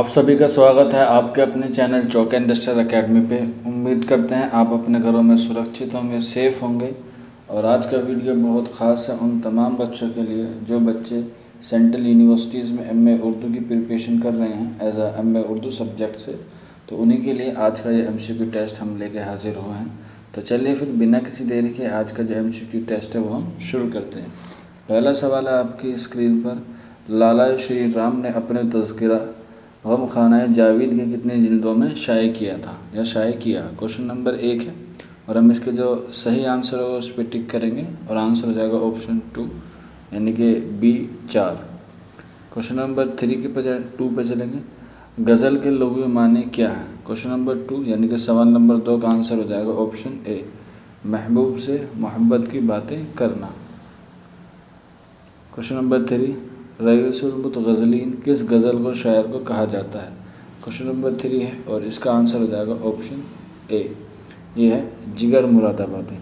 आप सभी का स्वागत है आपके अपने चैनल चौक इंडस्ट्रियल एकेडमी पे। उम्मीद करते हैं आप अपने घरों में सुरक्षित होंगे, सेफ़ होंगे। और आज का वीडियो बहुत ख़ास है उन तमाम बच्चों के लिए जो बच्चे सेंट्रल यूनिवर्सिटीज़ में एमए उर्दू की प्रिपरेशन कर रहे हैं as a MA Urdu subject से। तो उन्हीं के लिए आज का ये एमसीक्यू टेस्ट हम लेके हाजिर हुए हैं। तो चलिए फिर बिना किसी देरी के आज का जो एमसीक्यू टेस्ट है वो हम शुरू करते हैं। पहला सवाल है आपकी स्क्रीन पर। लाला श्री राम ने अपने तज़किरा गम खाना जावेद के कितने जिल्दों में शाये किया था या शाये किया। क्वेश्चन नंबर 1 है और हम इसके जो सही आंसर होगा उस पर टिक करेंगे और आंसर हो जाएगा ऑप्शन 2 यानी कि बी 4। क्वेश्चन नंबर 3 के 2 पे चलेंगे। गज़ल के लुग़वी माने क्या है। क्वेश्चन नंबर 2 यानी कि सवाल नंबर 2 का आंसर हो जाएगा ऑप्शन ए, महबूब से मोहब्बत की बातें करना। क्वेश्चन नंबर 3, रईसुल मुतग़ज़लिन किस गज़ल को शायर को कहा जाता है। क्वेश्चन नंबर 3 है और इसका आंसर हो जाएगा ऑप्शन ए, ये है जिगर मुरादाबादी।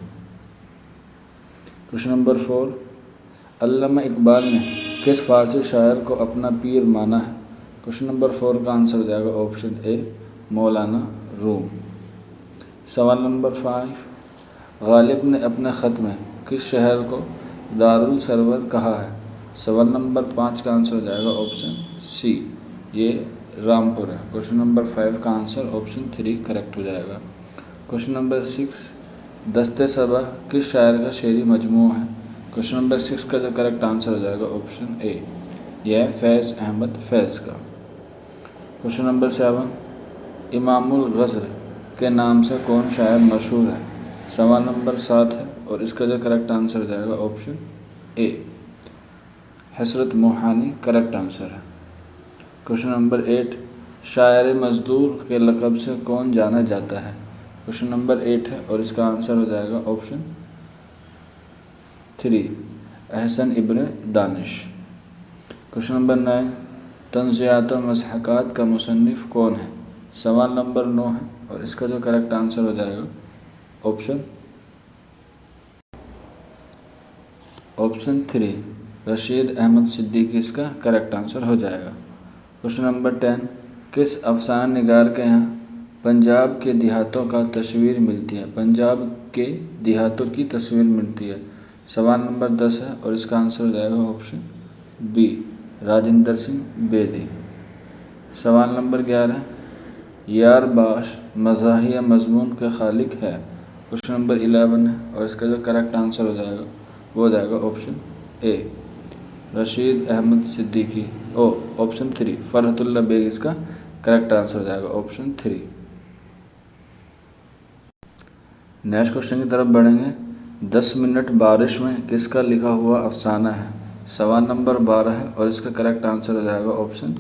क्वेश्चन नंबर 4, अल्लामा इकबाल ने किस फ़ारसी शायर को अपना पीर माना है। क्वेश्चन नंबर 4 का आंसर हो जाएगा ऑप्शन ए, मौलाना रूम। सवाल नंबर 5, गालिब ने अपने ख़त में किस शहर को दारुल सरवर कहा है। सवाल नंबर 5 का आंसर हो जाएगा ऑप्शन सी, ये रामपुर है। क्वेश्चन नंबर 5 का आंसर ऑप्शन 3 करेक्ट हो जाएगा। क्वेश्चन नंबर 6, दस्ते सबा किस शायर का शेरी मजमू है। क्वेश्चन नंबर 6 का जो करेक्ट आंसर हो जाएगा ऑप्शन ए, यह है फैज़ अहमद फैज़ का। क्वेश्चन नंबर 7, इमामुल ग़ज़ल के नाम से कौन शायर मशहूर है। सवाल नंबर 7 है और इसका जो करेक्ट आंसर हो जाएगा ऑप्शन ए, हसरत मोहानी करेक्ट आंसर है। क्वेश्चन नंबर 8, शायर मज़दूर के लक़ब से कौन जाना जाता है। क्वेश्चन नंबर 8 है और इसका आंसर हो जाएगा ऑप्शन 3, अहसन इब्न दानिश। क्वेश्चन नंबर 9, तंज़ियात व मज़हक़ात का मुसन्निफ़ कौन है। सवाल नंबर 9 है और इसका जो करेक्ट आंसर हो जाएगा ऑप्शन 3, रशीद अहमद सिद्दीकी इसका करेक्ट आंसर हो जाएगा। क्वेश्चन नंबर 10, किस अफसाना निगार के यहाँ पंजाब के देहातों का तस्वीर मिलती है। पंजाब के देहातों की तस्वीर मिलती है। सवाल नंबर 10 है और इसका आंसर हो जाएगा ऑप्शन बी, राजिंदर सिंह बेदी। सवाल नंबर 11, यार बाश मज़ाहिया मज़मून के खालिक है। क्वेश्चन नंबर 11 है और इसका जो करेक्ट आंसर हो जाएगा वो हो जाएगा option A, Rashid Ahmed Siddiqui. Option 3, Farhatullah Baig इसका करेक्ट आंसर हो जाएगा ऑप्शन 3। नेक्स्ट क्वेश्चन की तरफ बढ़ेंगे। 10 मिनट बारिश में किसका लिखा हुआ अफसाना है। सवाल नंबर 12 है और इसका करेक्ट आंसर हो जाएगा ऑप्शन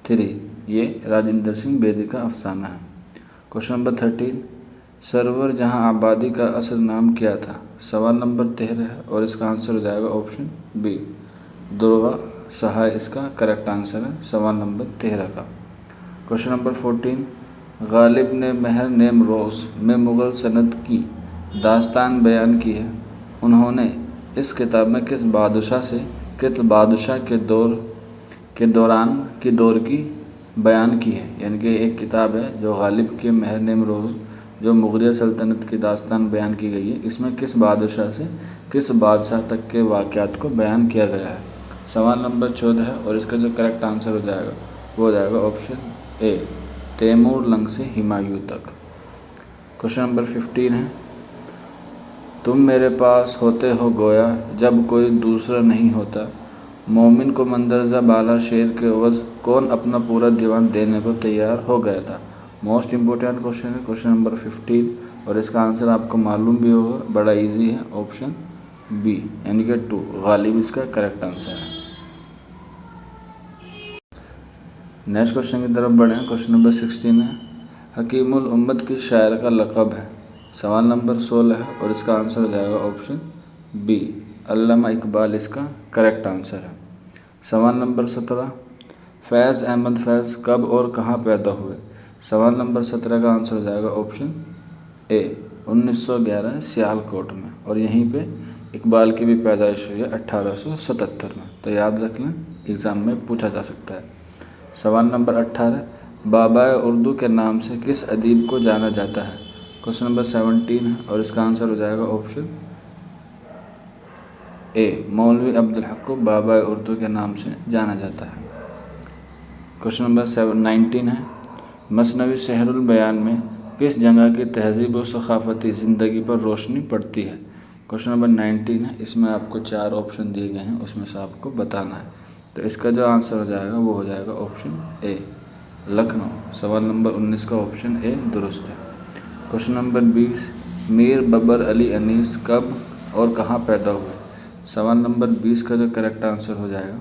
3, ये राजिंदर सिंह बेदी का अफसाना है। क्वेश्चन नंबर 13, सरवर जहां आबादी का असल नाम क्या था। सवाल नंबर 13 है और इसका आंसर हो जाएगा ऑप्शन बी, दुर्गा सहाय इसका करेक्ट आंसर है सवाल नंबर 13 का। क्वेश्चन नंबर 14, गालिब ने महर नेम रोज़ में मुग़ल सल्तनत की दास्तान बयान की है। उन्होंने इस किताब में किस बादशाह के दौर की बयान की है। यानी कि एक किताब है जो गालिब के महर नेम रोज़ जो मुग़लिया सल्तनत की दास्तान बयान की गई है, इसमें किस बादशाह से किस बादशाह तक के वाक़यात को बयान किया गया है। सवाल नंबर 14 है और इसका जो करेक्ट आंसर हो जाएगा वो हो जाएगा ऑप्शन ए, तैमूर लंग से हुमायूं तक। क्वेश्चन नंबर 15 है, तुम मेरे पास होते हो गोया जब कोई दूसरा नहीं होता। मोमिन को मंदरजा बाला शेर के अवज़ कौन अपना पूरा दीवान देने को तैयार हो गया था। मोस्ट इम्पोर्टेंट क्वेश्चन है क्वेश्चन नंबर 15 और इसका आंसर आपको मालूम भी होगा, बड़ा इजी है, ऑप्शन बी यानी कि 2, गालिब इसका करेक्ट आंसर है। नेक्स्ट क्वेश्चन की तरफ बढ़ें। क्वेश्चन नंबर 16 है, हकीमुल उम्मत किस शायर का लक़ब है। सवाल नंबर 16 है और इसका आंसर हो जाएगा ऑप्शन बी, अल्लामा इकबाल इसका करेक्ट आंसर है। सवाल नंबर 17, फैज़ अहमद फैज़ कब और कहाँ पैदा हुए। सवाल नंबर 17 का आंसर हो जाएगा ऑप्शन ए, 1911 सियालकोट में, और यहीं पे इकबाल की भी पैदाइश हुई है 1877 में। तो याद रख लें, एग्ज़ाम में पूछा जा सकता है। सवाल नंबर 18, बाबाए उर्दू के नाम से किस अदीब को जाना जाता है? क्वेश्चन नंबर 17 है और इसका आंसर हो जाएगा ऑप्शन ए, मौलवी अब्दुल हक को बाबाए उर्दू के नाम से जाना जाता है। क्वेश्चन नंबर 19 है, मसनवी शहरुल बयान में किस जगह की तहजीब और सकाफ़ती ज़िंदगी पर रोशनी पड़ती है? क्वेश्चन नंबर 19 है, इसमें आपको 4 ऑप्शन दिए गए हैं, उसमें से आपको बताना है। तो इसका जो आंसर हो जाएगा वो हो जाएगा ऑप्शन ए, लखनऊ। सवाल नंबर 19 का ऑप्शन ए दुरुस्त है। क्वेश्चन नंबर 20, मीर बबर अली अनीस कब और कहाँ पैदा हुए? सवाल नंबर 20 का जो करेक्ट आंसर हो जाएगा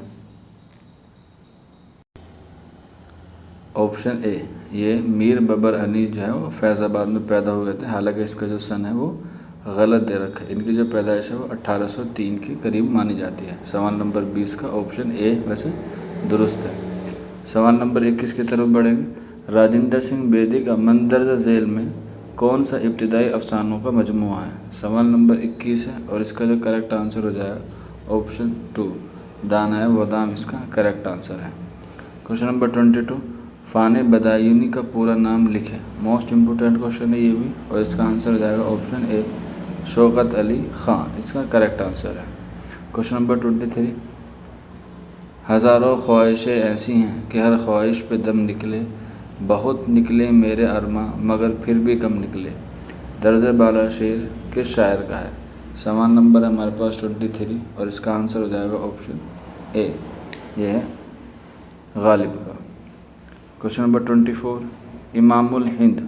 ऑप्शन ए, ये मीर बबर अनीस जो है वो फैज़ाबाद में पैदा हुए थे। हालांकि इसका जो सन है वो गलत दे रखा है। इनकी जो पैदाइश है वो 1803 के करीब मानी जाती है। सवाल नंबर 20 का ऑप्शन ए वैसे दुरुस्त है। सवाल नंबर 21 की तरफ बढ़ेंगे। राजेंद्र सिंह बेदी का मंदरजा झेल में कौन सा इब्तिदाई अफसानों का मजमूआ है? सवाल नंबर 21 है और इसका जो करेक्ट आंसर हो जाएगा ऑप्शन 2, दाना व दाम इसका करेक्ट आंसर है। क्वेश्चन नंबर 22, फ़ाने बदायूनी का पूरा नाम लिखें। मोस्ट इम्पोर्टेंट क्वेश्चन है ये भी और इसका आंसर हो जाएगा ऑप्शन ए, शौकत अली ख़ान इसका करेक्ट आंसर है। क्वेश्चन नंबर 23, हज़ारों ख्वाहिशें ऐसी हैं कि हर ख्वाहिश पे दम निकले, बहुत निकले मेरे अरमा मगर फिर भी कम निकले, दर्ज बाला शेर किस शायर का है? सवाल नंबर है हमारे पास 23 और इसका आंसर हो जाएगा ऑप्शन ए, ये है गालिब का। क्वेश्चन नंबर 24, इमामुल हिंद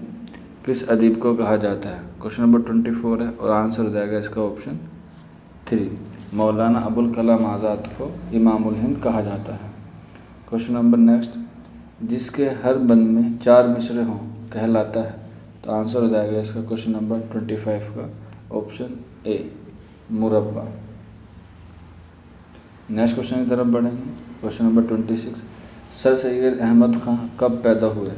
किस अदीब को कहा जाता है? क्वेश्चन नंबर 24 है और आंसर हो जाएगा इसका ऑप्शन 3, मौलाना अबुल कलाम आज़ाद को इमामुल हिंद कहा जाता है। क्वेश्चन नंबर नेक्स्ट, जिसके हर बंद में 4 मिसरे हों कहलाता है? तो आंसर हो जाएगा इसका क्वेश्चन नंबर 25 का ऑप्शन ए, मुरब्बा। नेक्स्ट क्वेश्चन की तरफ बढ़ेंगे। Question number 26, sir Syed Ahmad Khan कब पैदा हुए?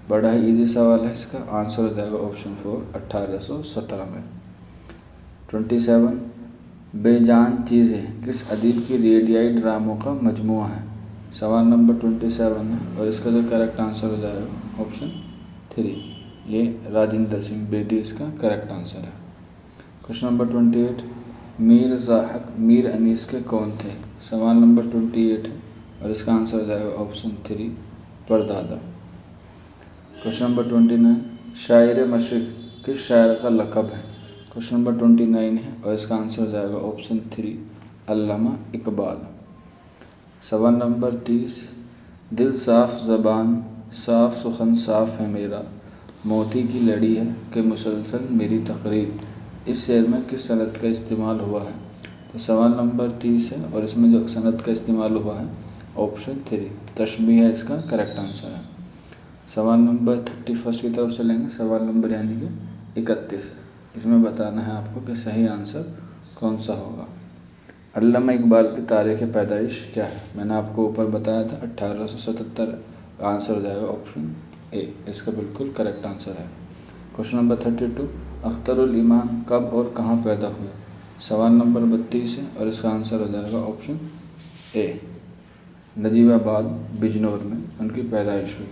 बड़ा ही इजी सवाल है, इसका आंसर हो जाएगा ऑप्शन 4, 1817 में। 27, बेजान चीज़ें किस अदीब की रेडियाई ड्रामों का मजमूआ है? सवाल नंबर 27 है और इसका जो करेक्ट आंसर हो जाएगा ऑप्शन 3, ये राजेंद्र सिंह बेदी इसका करेक्ट आंसर है। क्वेश्चन नंबर 28, मीर ज़ाहक मीर अनीस के कौन थे? सवाल नंबर 28 है और इसका आंसर हो जाएगा ऑप्शन 3, परदादा। क्वेश्चन नंबर 29, शायर मशरिक़ किस शायर का लक़ब है? क्वेश्चन नंबर 29 है और इसका आंसर हो जाएगा ऑप्शन 3, अल्लामा इकबाल। सवाल नंबर 30, दिल साफ़ ज़बान साफ़ सुखन साफ़ है मेरा, मोती की लड़ी है कि मुसलसल मेरी तकरीर, इस शेर में किस सनद का इस्तेमाल हुआ है? तो सवाल नंबर 30 है और इसमें जो सनद का इस्तेमाल हुआ है ऑप्शन 3, तशबीह है इसका करेक्ट आंसर है। सवाल नंबर 31 की तरफ चलेंगे। सवाल नंबर यानी कि 31, इसमें बताना है आपको कि सही आंसर कौन सा होगा। अल्लामा इकबाल की तारीख़ पैदाइश क्या है? मैंने आपको ऊपर बताया था 1877, आंसर हो जाएगा ऑप्शन ए, इसका बिल्कुल करेक्ट आंसर है। क्वेश्चन नंबर 32, अख्तरुल ईमान कब और कहाँ पैदा हुए? सवाल नंबर 32 है और इसका आंसर हो जाएगा ऑप्शन ए, नजीबाबाद बिजनौर में उनकी पैदाइश हुई।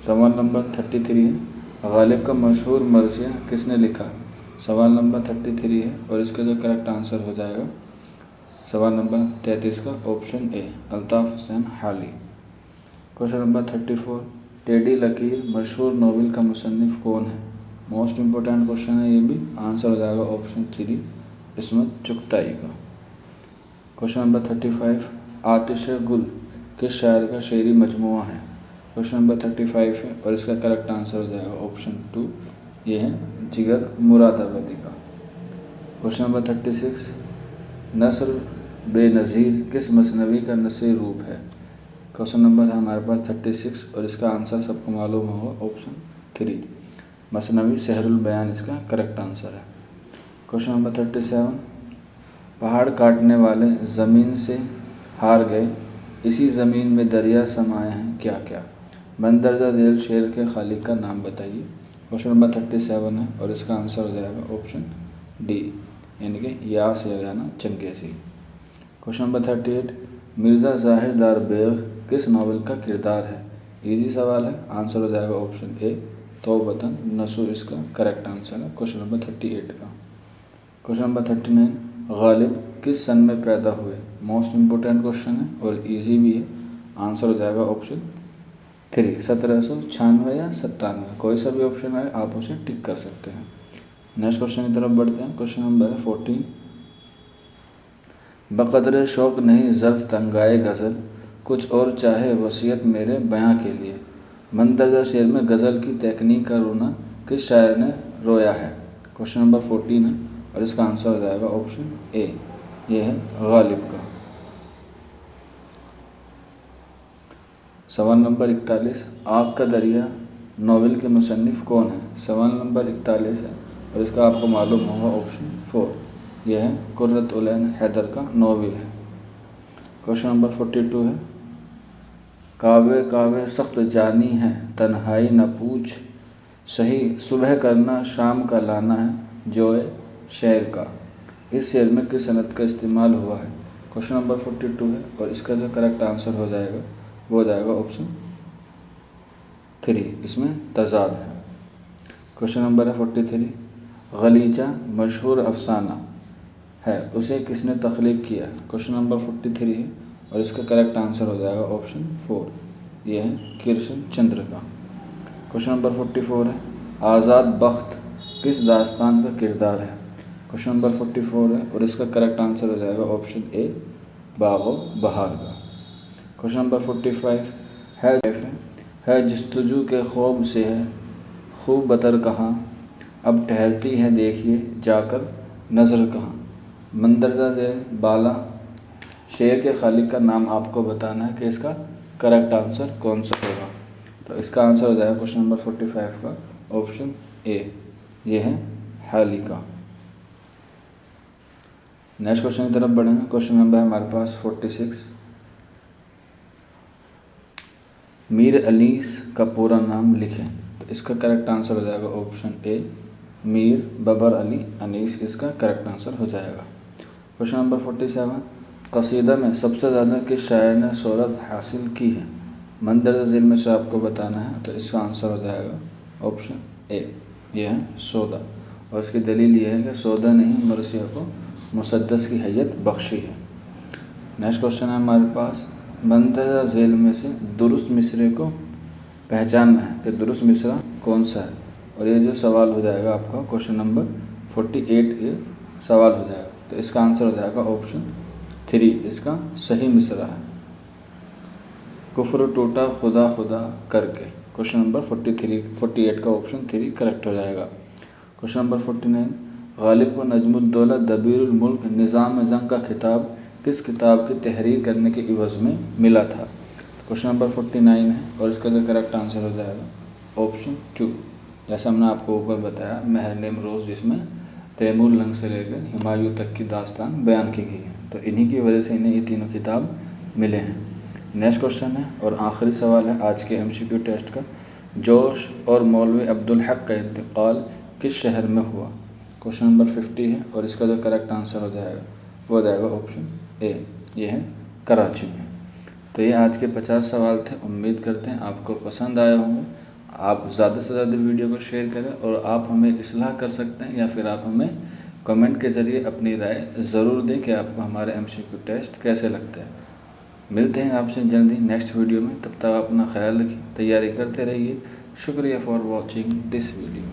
सवाल नंबर 33 है, गालिब का मशहूर मरसिया किसने लिखा? सवाल नंबर 33 है और इसका जो करेक्ट आंसर हो जाएगा सवाल नंबर 33 का ऑप्शन ए, अल्ताफ़ हुसैन हाली। क्वेश्चन नंबर 34, टेडी लकीर मशहूर नोवेल का मुसन्निफ़ कौन है? मोस्ट इम्पोर्टेंट क्वेश्चन है ये भी, आंसर हो जाएगा ऑप्शन 3, इस्मत चुगताई का। क्वेश्चन नंबर 35, आतिश गुल किस शायर का शेरी मजमूआ है? क्वेश्चन नंबर 35 है और इसका करेक्ट आंसर हो जाएगा ऑप्शन 2, ये है जिगर मुरादाबादी का। क्वेश्चन नंबर 36, नस्र बेनज़ीर किस मसनवी का नस्री रूप है? क्वेश्चन नंबर है हमारे पास 36 और इसका आंसर सबको मालूम होगा ऑप्शन 3, मसनवी शहरुल बयान इसका करेक्ट आंसर है। क्वेश्चन नंबर 37, पहाड़ काटने वाले ज़मीन से हार गए, इसी ज़मीन में दरिया समाये हैं क्या क्या? मंदरजा झेल शेर के खालिक का नाम बताइए। क्वेश्चन नंबर 37 है और इसका आंसर हो जाएगा ऑप्शन डी, यानी कि यास या गाना चंगेज़ी। क्वेश्चन नंबर 38, मिर्ज़ा ज़ाहिर दार बेग किस नावल का किरदार है? इजी सवाल है, आंसर हो जाएगा ऑप्शन ए तौबतन नसू इसका करेक्ट आंसर है क्वेश्चन नंबर 38 का। क्वेश्चन नंबर 39, गालिब किस सन में पैदा हुए? मोस्ट इम्पोर्टेंट क्वेश्चन है और इजी भी है, आंसर हो जाएगा ऑप्शन 3 1796 या 97, कोई सा भी ऑप्शन आए आप उसे टिक कर सकते हैं। नेक्स्ट क्वेश्चन की तरफ बढ़ते हैं। क्वेश्चन नंबर 14, बक़द्र शौक़ नहीं ज़र्फ़ तंगाए गज़ल, कुछ और चाहे वसीयत मेरे बयां के लिए। मंदरजा शेर में गज़ल की तकनीक का रोना किस शायर ने रोया है? क्वेश्चन नंबर 14 है और इसका आंसर हो जाएगा ऑप्शन ए, ये है गालिब का। सवाल नंबर 41, आग का दरिया नावल के मुसन्निफ़ कौन है? सवाल नंबर 41 है और इसका आपको मालूम होगा ऑप्शन 4, यह है कुर्रतुल-ऐन हैदर का नावल है। क्वेश्चन नंबर 42 है, कावे कावे सख्त जानी है तन्हाई न पूछ, सही सुबह करना शाम का लाना है जोए शेर का। इस शेर में किस सनद का इस्तेमाल हुआ है? क्वेश्चन नंबर 42 है और इसका जो करेक्ट आंसर हो जाएगा वो हो जाएगा ऑप्शन 3, इसमें तजाद है। क्वेश्चन नंबर है 43, गलीचा मशहूर अफसाना है, उसे किसने तख्लीक किया? क्वेश्चन नंबर 43 है और इसका करेक्ट आंसर हो जाएगा ऑप्शन 4, ये है कृष्ण चंद्र का। क्वेश्चन नंबर 44 है, आज़ाद बख्त किस दास्तान का किरदार है? क्वेश्चन नंबर 44 है और इसका करेक्ट आंसर हो जाएगा ऑप्शन ए बागो बहार का। क्वेश्चन नंबर 45 है जस्तजू के ख्वाब से है खूब बतर कहाँ, अब ठहरती है देखिए जाकर नज़र कहाँ। मंदरजा से बाला शेर के खालिक का नाम आपको बताना है कि इसका करेक्ट आंसर कौन सा होगा। तो इसका आंसर हो जाएगा क्वेश्चन नंबर 45 का ऑप्शन ए, ये है हाली का। नेक्स्ट क्वेश्चन की तरफ बढ़ेंगे। क्वेश्चन नंबर है हमारे पास 46, मीर अनीस का पूरा नाम लिखें। तो इसका करेक्ट आंसर हो जाएगा ऑप्शन ए, मीर बबर अली अनीस इसका करेक्ट आंसर हो जाएगा। क्वेश्चन नंबर 47, कसीदा में सबसे ज़्यादा किस शायर ने शोहरत हासिल की है? मंदरजा झील में से आपको बताना है, तो इसका आंसर हो जाएगा ऑप्शन ए, यह है सौदा। और इसकी दलील यह है कि सौदा ने ही मरसिया को मुसद्दस की हैयत बख्शी है। नेक्स्ट क्वेश्चन है हमारे पास, मंदरजा झील में से दुरुस्त मिसरे को पहचानना है कि दुरुस्त मिसरा कौन सा है। और ये जो सवाल हो जाएगा आपका क्वेश्चन नंबर 48 ये सवाल हो जाएगा। तो इसका आंसर हो जाएगा ऑप्शन 3, इसका सही मिसरा है कुफ्र टूटा खुदा खुदा करके। क्वेश्चन नंबर 48 का ऑप्शन 3 करेक्ट हो जाएगा। क्वेश्चन नंबर 49, गालिब को नजमुद्दौला दबीरुल मुल्क निज़ाम जंग का खिताब किस किताब की तहरीर करने के इवज़ में मिला था? क्वेश्चन नंबर 49 है और इसका जो करेक्ट आंसर हो जाएगा ऑप्शन 2, जैसा हमने आपको ऊपर बताया महर निमरोज़, जिसमें तैमूर लंग से लेकर हुमायूं तक की दास्तान बयान की गई है। तो इन्हीं की वजह से इन्हें ये तीनों किताब मिले हैं। नेक्स्ट क्वेश्चन है और आखिरी सवाल है आज के MCQ टेस्ट का, जोश और मौलवी अब्दुल हक का इंतकाल किस शहर में हुआ? क्वेश्चन नंबर 50 है और इसका जो करेक्ट आंसर हो जाएगा वो हो जाएगा ऑप्शन ए, ये है कराची में। तो ये आज के 50 सवाल थे। उम्मीद करते हैं आपको पसंद आए होंगे। आप ज़्यादा से ज़्यादा वीडियो को शेयर करें और आप हमें इस्लाह कर सकते हैं या फिर आप हमें कमेंट के ज़रिए अपनी राय ज़रूर दें कि आपको हमारे MCQ टेस्ट कैसे लगते हैं। मिलते हैं आपसे जल्दी नेक्स्ट वीडियो में, तब तक अपना ख्याल रखिए, तैयारी करते रहिए। शुक्रिया फॉर वॉचिंग दिस वीडियो।